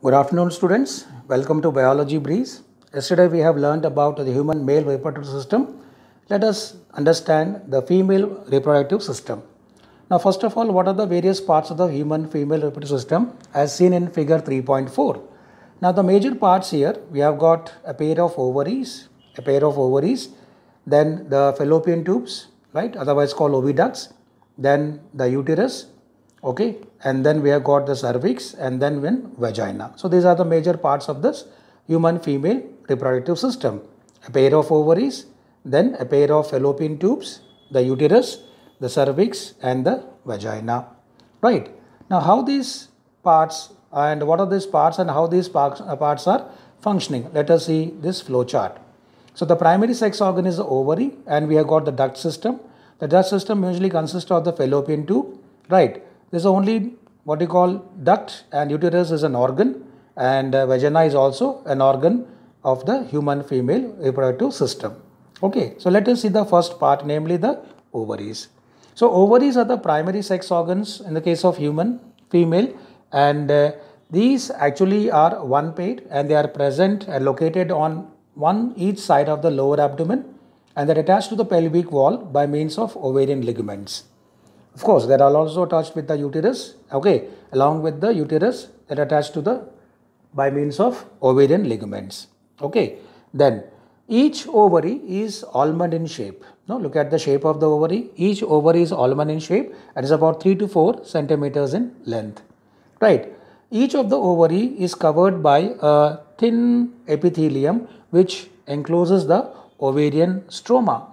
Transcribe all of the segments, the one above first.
Good afternoon, students. Welcome to Biology Breeze. Yesterday we have learned about the human male reproductive system. Let us understand the female reproductive system. Now, first of all, what are the various parts of the human female reproductive system as seen in figure 3.4? Now, the major parts here, we have got a pair of ovaries, then the fallopian tubes, right, otherwise called oviducts, then the uterus, okay, and then we have got the cervix and then vagina. So these are the major parts of this human female reproductive system: a pair of ovaries, then a pair of fallopian tubes, the uterus, the cervix and the vagina, right? Now how these parts and what are these parts and how these parts are functioning, let us see this flow chart. So the primary sex organ is the ovary, and we have got the duct system. The duct system usually consists of the fallopian tube, right? This is only what you call duct, and uterus is an organ, and vagina is also an organ of the human female reproductive system. Okay, so let us see the first part, namely the ovaries. So ovaries are the primary sex organs in the case of human female, and these actually are one pair, and they are present and located on one each side of the lower abdomen, and they're attached to the pelvic wall by means of ovarian ligaments. Of course, they are also attached with the uterus, okay, along with the uterus that are attached to the by means of ovarian ligaments, okay. Then each ovary is almond in shape. Now look at the shape of the ovary. Each ovary is almond in shape and is about 3 to 4 centimeters in length, right. Each of the ovary is covered by a thin epithelium which encloses the ovarian stroma.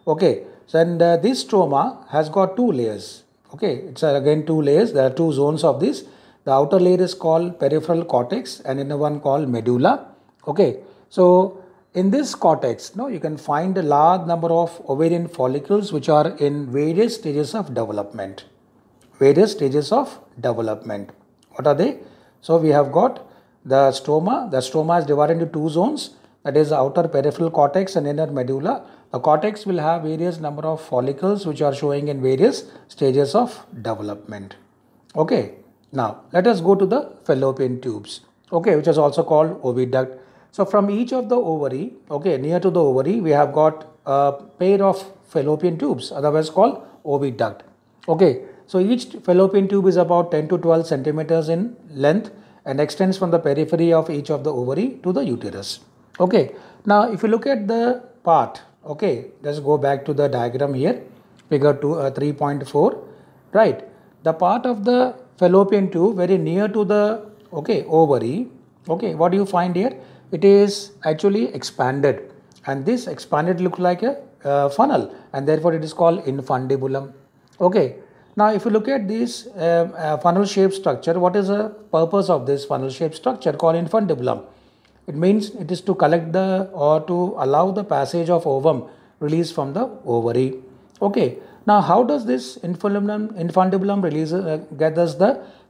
Okay. So, and this stroma has got two layers. Okay, it's again two layers. There are two zones of this. The outer layer is called peripheral cortex, and inner one called medulla. Okay, so in this cortex, you can find a large number of ovarian follicles which are in various stages of development. What are they? So we have got the stroma. The stroma is divided into two zones. That is the outer peripheral cortex and inner medulla. The cortex will have various number of follicles which are showing in various stages of development. Okay. Now let us go to the fallopian tubes. Okay, which is also called oviduct. So from each of the ovary, okay, near to the ovary, we have got a pair of fallopian tubes, otherwise called oviduct. Okay. So each fallopian tube is about 10 to 12 centimeters in length and extends from the periphery of each of the ovary to the uterus. Okay. Now if you look at the part, okay, let's go back to the diagram here, figure 3.4, right. The part of the fallopian tube very near to the ovary, okay, what do you find here? It is actually expanded, and this expanded looks like a funnel, and therefore it is called infundibulum. Okay. Now if you look at this funnel shaped structure, what is the purpose of this funnel shaped structure called infundibulum? It means it is to collect or to allow the passage of ovum released from the ovary. Okay. Now how does this infundibulum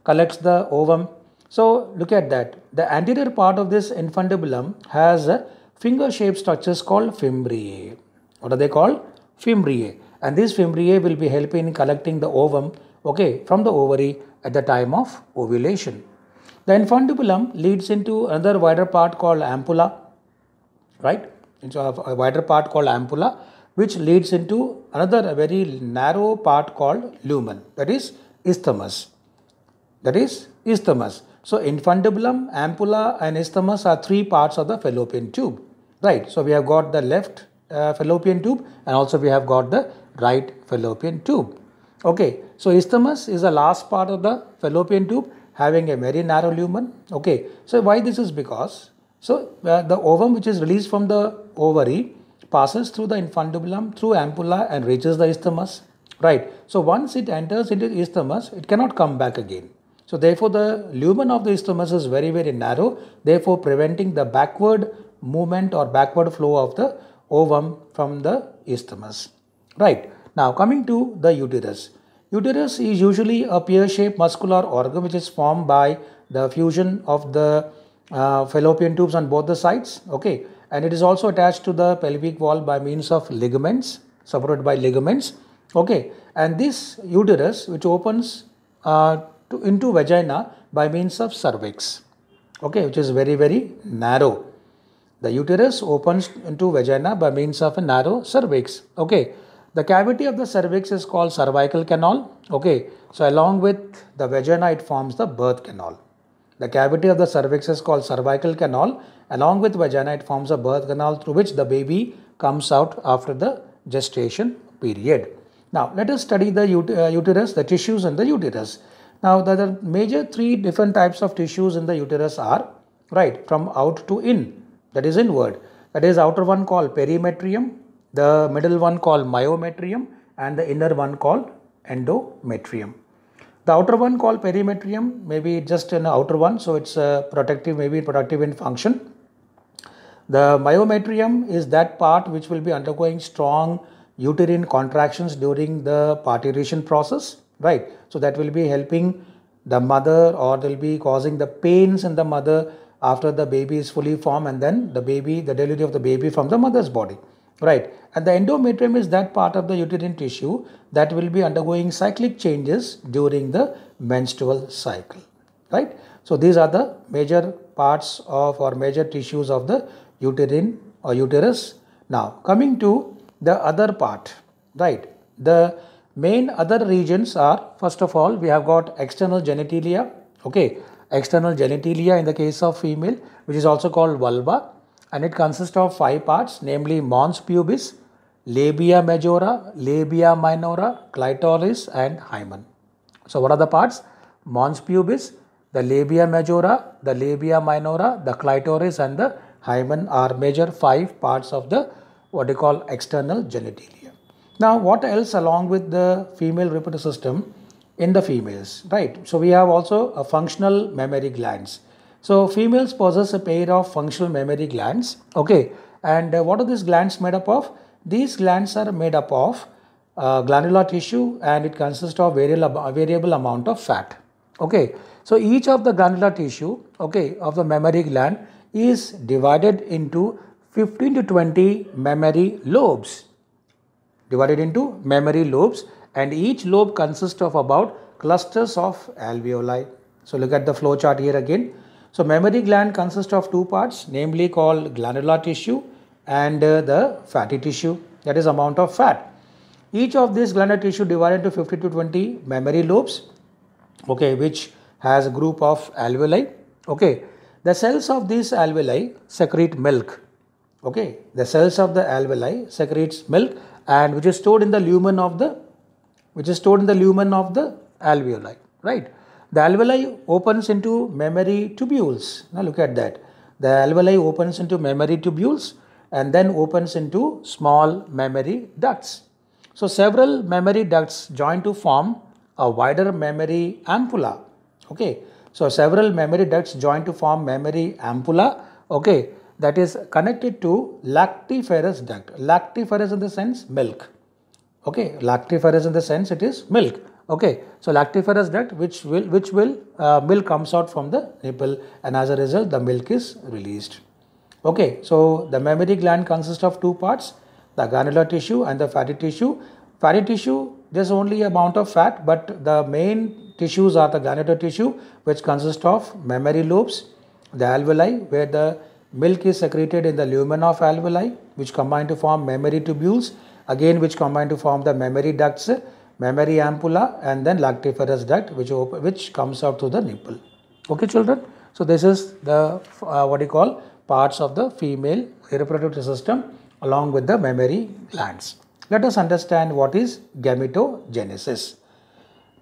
collects the ovum? So look at that. The anterior part of this infundibulum has finger shaped structures called fimbriae. What are they called? Fimbriae. And these fimbriae will be helping in collecting the ovum, okay, from the ovary at the time of ovulation. The infundibulum leads into another wider part called ampulla, right? It's a wider part called ampulla, which leads into another very narrow part called lumen, that is isthmus. So infundibulum, ampulla and isthmus are three parts of the fallopian tube, right? So we have got the left fallopian tube, and also we have got the right fallopian tube. Okay, so isthmus is the last part of the fallopian tube, having a very narrow lumen. Okay, so why this is because, so the ovum which is released from the ovary passes through the infundibulum, through ampulla and reaches the isthmus, right? So once it enters into the isthmus, it cannot come back again. So therefore the lumen of the isthmus is very, very narrow, therefore preventing the backward movement or backward flow of the ovum from the isthmus, right? Now coming to the uterus. Uterus is usually a pear-shaped muscular organ which is formed by the fusion of the fallopian tubes on both the sides, okay, and it is also attached to the pelvic wall by means of ligaments, supported by ligaments, okay, and this uterus which opens into vagina by means of cervix, okay, which is very, very narrow. The uterus opens into vagina by means of a narrow cervix, okay. The cavity of the cervix is called cervical canal, okay. So along with the vagina, it forms the birth canal. The cavity of the cervix is called cervical canal. Along with vagina, it forms a birth canal through which the baby comes out after the gestation period. Now, let us study the uterus, the tissues in the uterus. Now, the major three different types of tissues in the uterus are, right, from out to in, that is inward. That is outer one called perimetrium, the middle one called myometrium, and the inner one called endometrium. The outer one called perimetrium, maybe just an outer one, so it's protective, maybe protective in function. The myometrium is that part which will be undergoing strong uterine contractions during the parturition process, right? So that will be helping the mother, or will be causing the pains in the mother after the baby is fully formed, and then the delivery of the baby from the mother's body, right? And the endometrium is that part of the uterine tissue that will be undergoing cyclic changes during the menstrual cycle, right? So these are the major parts of, or major tissues of the uterine or uterus. Now coming to the other part, right? The main other regions are, first of all, we have got external genitalia, okay, external genitalia in the case of female, which is also called vulva, and it consists of 5 parts, namely mons pubis, labia majora, labia minora, clitoris, and hymen. So what are the parts? Mons pubis, the labia majora, the labia minora, the clitoris, and the hymen are major 5 parts of the what we call external genitalia. Now what else along with the female reproductive system in the females, right? So we have also a functional mammary glands. So females possess a pair of functional mammary glands, okay, and what are these glands made up of? These glands are made up of glandular tissue, and it consists of variable amount of fat, okay. So each of the glandular tissue, okay, of the mammary gland is divided into 15 to 20 mammary lobes, and each lobe consists of about clusters of alveoli. So look at the flow chart here again. So mammary gland consists of 2 parts, namely called glandular tissue and the fatty tissue, that is amount of fat. Each of these glandular tissue divided into 50 to 20 mammary lobes, okay, which has a group of alveoli, okay. The cells of these alveoli secrete milk, okay. The cells of the alveoli secretes milk, and which is stored in the lumen of the alveoli, right? The alveoli opens into mammary tubules. Now look at that. The alveoli opens into mammary tubules and then opens into small mammary ducts. So several mammary ducts join to form a wider mammary ampulla, okay. So several mammary ducts join to form mammary ampulla, okay, that is connected to lactiferous duct. Lactiferous in the sense milk, okay. Lactiferous in the sense it is milk, okay. So lactiferous duct which will milk comes out from the nipple, and as a result the milk is released, okay. So the mammary gland consists of 2 parts, the glandular tissue and the fatty tissue. Fatty tissue, there's only amount of fat, but the main tissues are the glandular tissue, which consists of mammary lobes, the alveoli, where the milk is secreted in the lumen of alveoli, which combine to form mammary tubules, again which combine to form the mammary ducts, mammary ampulla, and then lactiferous duct, which comes out to the nipple, okay children. So this is the what you call parts of the female reproductive system along with the mammary glands. Let us understand what is gametogenesis.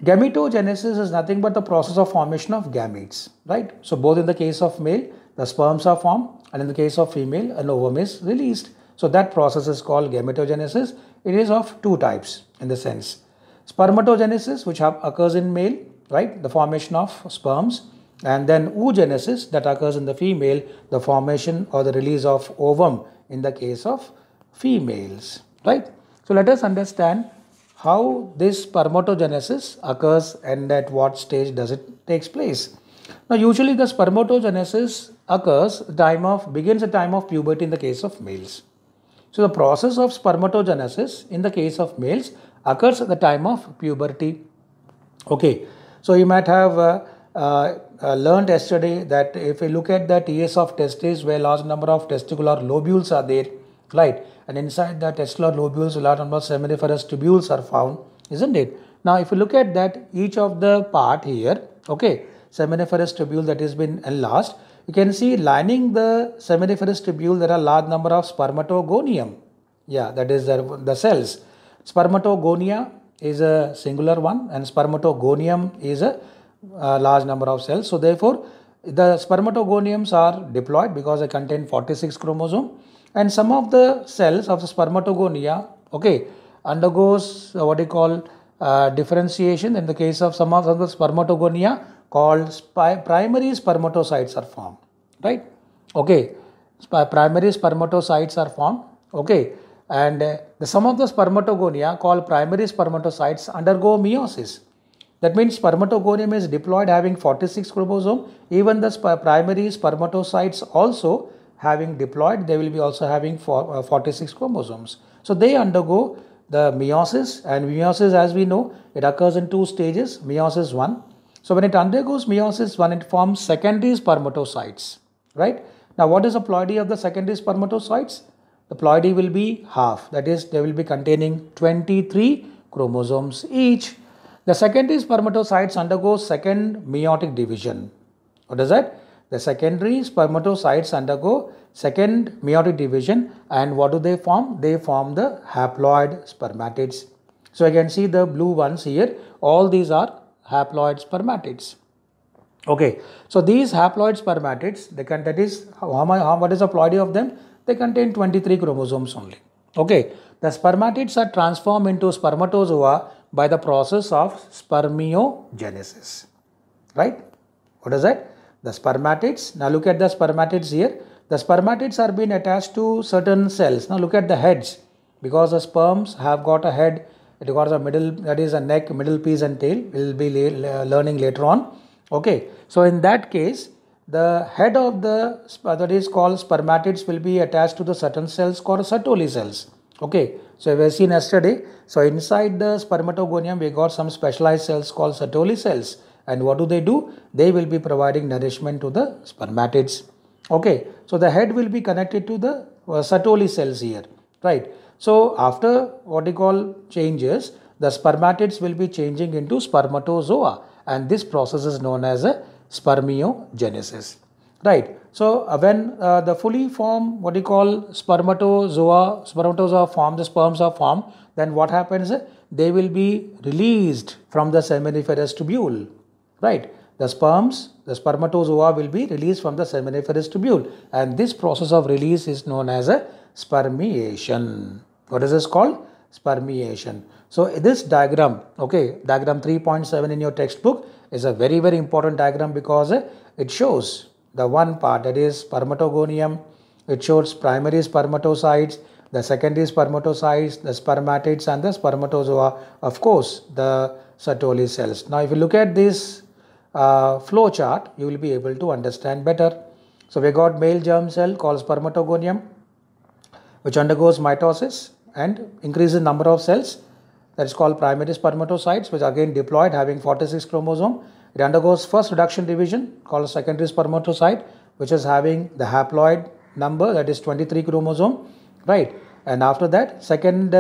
Gametogenesis is nothing but the process of formation of gametes, right? So both in the case of male, the sperms are formed, and in the case of female, an ovum is released. So that process is called gametogenesis. It is of 2 types in the sense. Spermatogenesis, which occurs in male, right? The formation of sperms, and then oogenesis that occurs in the female, the formation or the release of ovum in the case of females, right? So let us understand how this spermatogenesis occurs and at what stage does it takes place. Now usually the spermatogenesis begins at time of puberty in the case of males. So the process of spermatogenesis in the case of males occurs at the time of puberty, okay. So you might have learned yesterday that if you look at the TS of testes where large number of testicular lobules are there, right, and inside the testicular lobules a large number of seminiferous tubules are found, isn't it? Now if you look at that, each of the part here, okay, seminiferous tubule that has been enlarged, you can see lining the seminiferous tubule there are large number of spermatogonium. Yeah, that is the cells. Spermatogonia is a singular one and spermatogonium is a large number of cells. So therefore, the spermatogoniums are diploid because they contain 46 chromosome, and some of the cells of the spermatogonia, okay, undergoes what we call differentiation. In the case of some of the spermatogonia called primary spermatocytes are formed, right? Okay, primary spermatocytes are formed, okay, and some of the spermatogonia called primary spermatocytes undergo meiosis. That means spermatogonium is diploid having 46 chromosome. Even the primary spermatocytes also having diploid, they will be also having 46 chromosomes. So they undergo the meiosis, and meiosis, as we know, it occurs in two stages, meiosis 1. So when it undergoes meiosis 1, it forms secondary spermatocytes, right? Now what is the ploidy of the secondary spermatocytes? The ploidy will be half, that is they will be containing 23 chromosomes each. The secondary spermatocytes undergo second meiotic division. What is that? The secondary spermatocytes undergo second meiotic division, and what do they form? They form the haploid spermatids. So you can see the blue ones here, all these are haploid spermatids. Okay, so these haploid spermatids, that is, what is the ploidy of them? They contain 23 chromosomes only. Okay, the spermatids are transformed into spermatozoa by the process of spermiogenesis, right? What is that? The spermatids, now look at the spermatids here. The spermatids are being attached to certain cells. Now look at the heads, because the sperms have got a head, it got a middle, that is a neck, middle piece and tail. We will be learning later on. Okay, so in that case, the head of the that is called spermatids will be attached to the certain cells called Sertoli cells. Okay, so we have seen yesterday. So inside the spermatogonium, we got some specialized cells called Sertoli cells. And what do? They will be providing nourishment to the spermatids. Okay, so the head will be connected to the Sertoli cells here, right? So after what we call changes, the spermatids will be changing into spermatozoa, and this process is known as a spermiogenesis, right? So when the fully formed what we call spermatozoa form, the sperms are formed, then what happens? They will be released from the seminiferous tubule, right? The spermatozoa will be released from the seminiferous tubule, and this process of release is known as a spermiation. What is this called? Spermiation. So this diagram, okay, diagram 3.7 in your textbook is a very, very important diagram, because it shows the one part, that is spermatogonium. It shows primary spermatocytes, the secondary spermatocytes, the spermatids and the spermatozoa, of course the Sertoli cells. Now if you look at this flow chart, you will be able to understand better. So we got male germ cell called spermatogonium, which undergoes mitosis and increases number of cells. That is called primary spermatocytes, which again diploid having 46 chromosome. It undergoes first reduction division called secondary spermatocyte, which is having the haploid number, that is 23 chromosome, right? And after that, second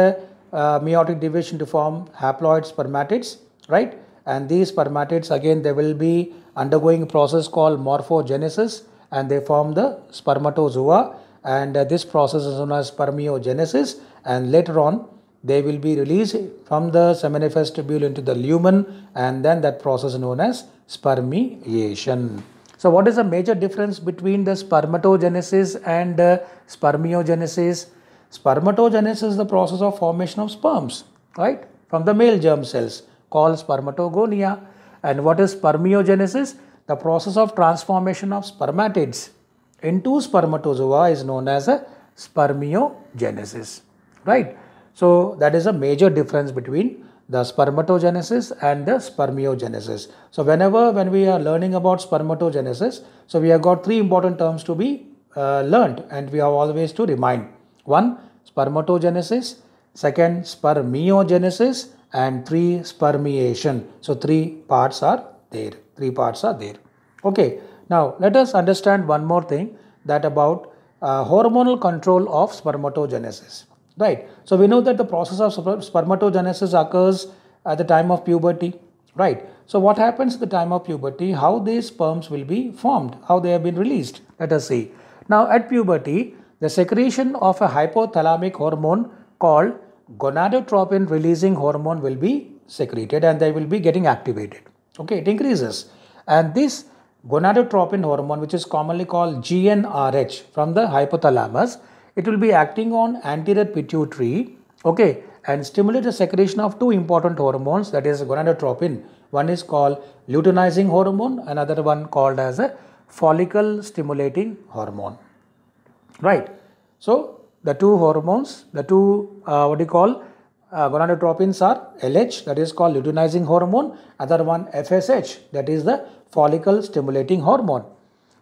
meiotic division to form haploid spermatids, right? And these spermatids again, they will be undergoing a process called morphogenesis, and they form the spermatozoa, and this process is known as spermiogenesis, and later on they will be released from the seminiferous tubule into the lumen, and then that process is known as spermiation. So what is the major difference between the spermatogenesis and spermiogenesis? Spermatogenesis is the process of formation of sperms, right, from the male germ cells called spermatogonia. And what is spermiogenesis? The process of transformation of spermatids into spermatozoa is known as a spermiogenesis, right? So that is a major difference between the spermatogenesis and the spermiogenesis. So when we are learning about spermatogenesis, so we have got three important terms to be learned, and we have always to remind. One, spermatogenesis. Second, spermiogenesis. and 3 spermiation. So 3 parts are there. 3 parts are there. Okay. Now let us understand one more thing, that about hormonal control of spermatogenesis. Right. So we know that the process of spermatogenesis occurs at the time of puberty. Right. So what happens at the time of puberty? How these sperms will be formed? How they have been released? Let us see. Now at puberty, the secretion of a hypothalamic hormone called gonadotropin releasing hormone will be secreted and they will be getting activated. Okay, it increases. And this gonadotropin hormone, which is commonly called GnRH from the hypothalamus, it will be acting on anterior pituitary, okay, and stimulate the secretion of two important hormones, that is gonadotropin. One is called luteinizing hormone, another one called as a follicle stimulating hormone. Right. So the two hormones, the two gonadotropins are LH, that is called luteinizing hormone, other one FSH, that is the follicle stimulating hormone.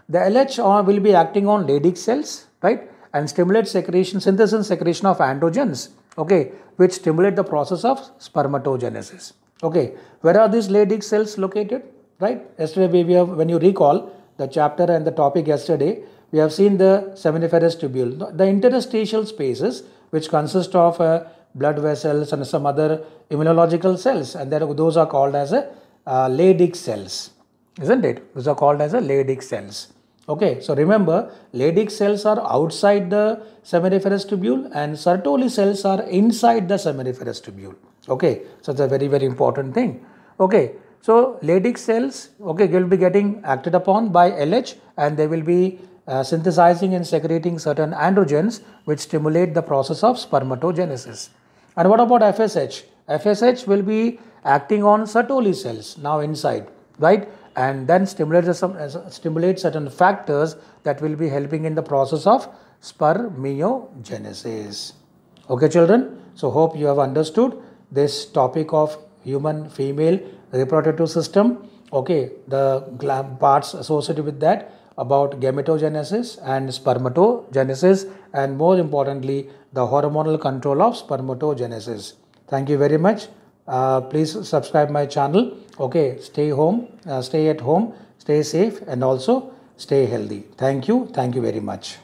The LH will be acting on Leydig cells, right, and stimulate secretion, synthesis and secretion of androgens, okay, which stimulate the process of spermatogenesis. Okay, where are these Leydig cells located? Right, yesterday when you recall the chapter and the topic yesterday, we have seen the seminiferous tubule, the interstitial spaces which consist of blood vessels and some other immunological cells, and those are called as Leydig cells, isn't it? Those are called as Leydig cells. Okay, so remember, Leydig cells are outside the seminiferous tubule and Sertoli cells are inside the seminiferous tubule. Okay, so it's a very, very important thing. Okay, so Leydig cells, okay, will be getting acted upon by LH and they will be synthesizing and secreting certain androgens which stimulate the process of spermatogenesis. And what about FSH? FSH will be acting on Sertoli cells now inside, right? And then stimulate certain factors that will be helping in the process of spermiogenesis. Okay, children. So hope you have understood this topic of human female reproductive system. Okay, the parts associated with that, about gametogenesis and spermatogenesis, and more importantly, the hormonal control of spermatogenesis. Thank you very much. Please subscribe my channel. Okay, stay at home, stay safe, and also stay healthy. Thank you very much.